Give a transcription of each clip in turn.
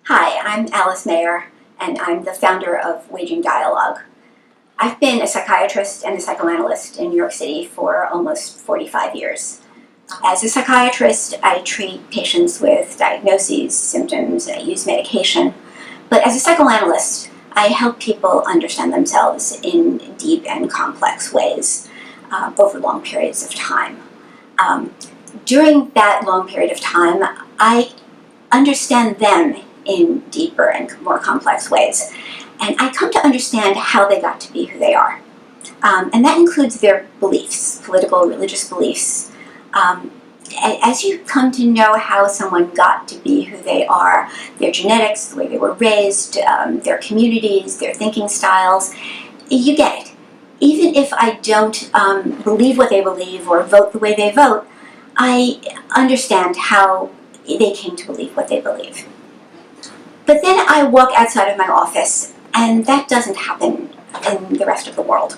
Hi, I'm Alice Mayer, and I'm the founder of Waging Dialogue. I've been a psychiatrist and a psychoanalyst in New York City for almost 45 years. As a psychiatrist, I treat patients with diagnoses, symptoms, I use medication. But as a psychoanalyst, I help people understand themselves in deep and complex ways over long periods of time. During that long period of time, I understand them in deeper and more complex ways. And I come to understand how they got to be who they are. And that includes their beliefs, political, religious beliefs. As you come to know how someone got to be who they are, their genetics, the way they were raised, their communities, their thinking styles, you get it. Even if I don't believe what they believe or vote the way they vote, I understand how they came to believe what they believe. But then I walk outside of my office, and that doesn't happen in the rest of the world,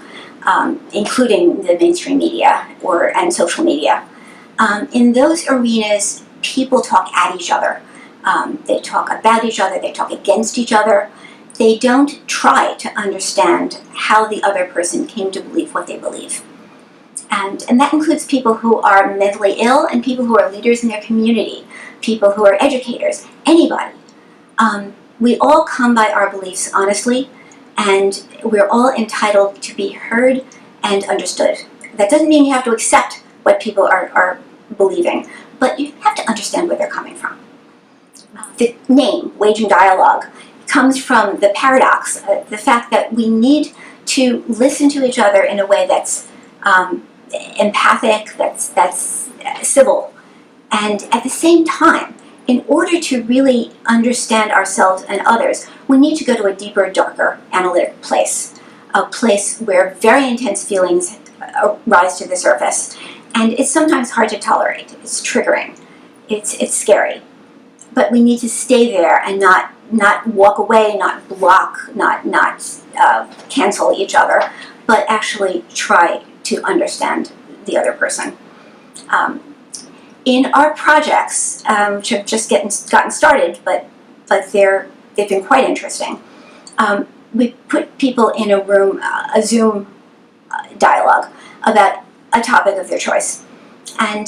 including the mainstream media and social media. In those arenas, people talk at each other. They talk about each other. They talk against each other. They don't try to understand how the other person came to believe what they believe. And that includes people who are mentally ill and people who are leaders in their community, people who are educators, anybody. We all come by our beliefs honestly, and we're all entitled to be heard and understood. That doesn't mean you have to accept what people are believing, but you have to understand where they're coming from. The name, Waging Dialogue, comes from the paradox, the fact that we need to listen to each other in a way that's empathic, that's civil, and at the same time, in order to really understand ourselves and others, we need to go to a deeper, darker, analytic place, a place where very intense feelings rise to the surface. And it's sometimes hard to tolerate. It's triggering. It's scary. But we need to stay there and not walk away, not block, not cancel each other, but actually try to understand the other person. In our projects, which have just gotten started, but they've been quite interesting, we put people in a room, a Zoom dialogue about a topic of their choice. And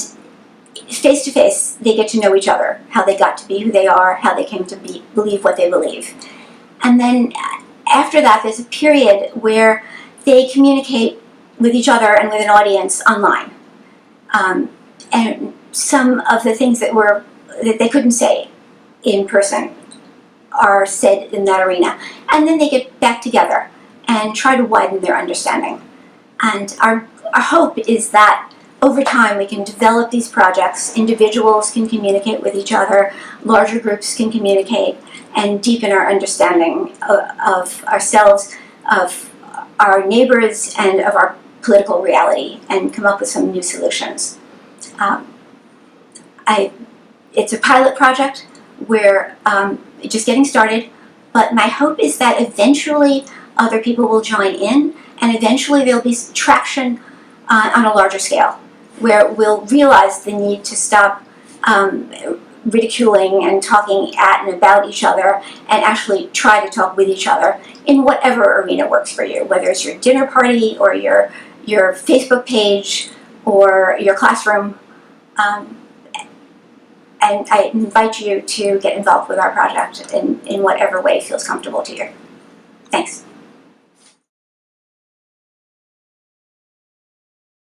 face to face, they get to know each other, how they got to be who they are, how they came to believe what they believe. And then after that, there's a period where they communicate with each other and with an audience online. And some of the things that they couldn't say in person are said in that arena. And then they get back together and try to widen their understanding. And our hope is that over time we can develop these projects. Individuals can communicate with each other, larger groups can communicate, and deepen our understanding of ourselves, of our neighbors, and of our political reality, and come up with some new solutions. It's a pilot project. We're just getting started, but my hope is that eventually other people will join in, and eventually there'll be traction on a larger scale, where we'll realize the need to stop ridiculing and talking at and about each other, and actually try to talk with each other in whatever arena works for you, whether it's your dinner party or your Facebook page or your classroom. And I invite you to get involved with our project in whatever way feels comfortable to you. Thanks.